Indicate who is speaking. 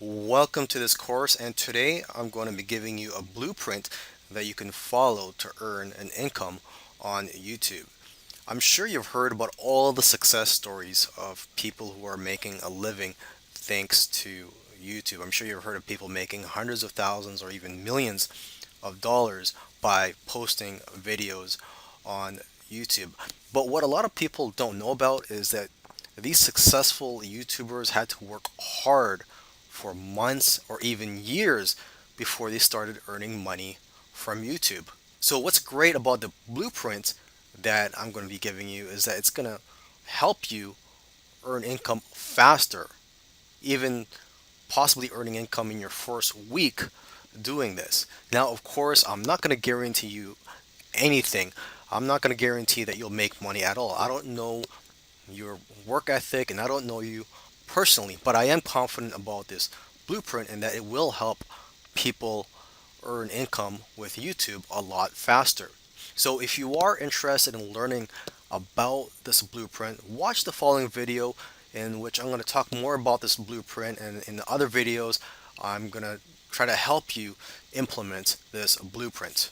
Speaker 1: Welcome to this course, and today I'm going to be giving you a blueprint that you can follow to earn an income on YouTube. I'm sure you've heard about all the success stories of people who are making a living thanks to YouTube. I'm sure you've heard of people making hundreds of thousands or even millions of dollars by posting videos on YouTube. But what a lot of people don't know about is that these successful YouTubers had to work hard for months or even years before they started earning money from YouTube. So, what's great about the blueprint that I'm going to be giving you is that it's going to help you earn income faster, even possibly earning income in your first week doing this. Now, of course, I'm not going to guarantee you anything. I'm not going to guarantee that you'll make money at all. I don't know your work ethic and I don't know you personally, but I am confident about this blueprint and that it will help people earn income with YouTube a lot faster. So if you are interested in learning about this blueprint, watch the following video in which I'm going to talk more about this blueprint, and in the other videos I'm going to try to help you implement this blueprint.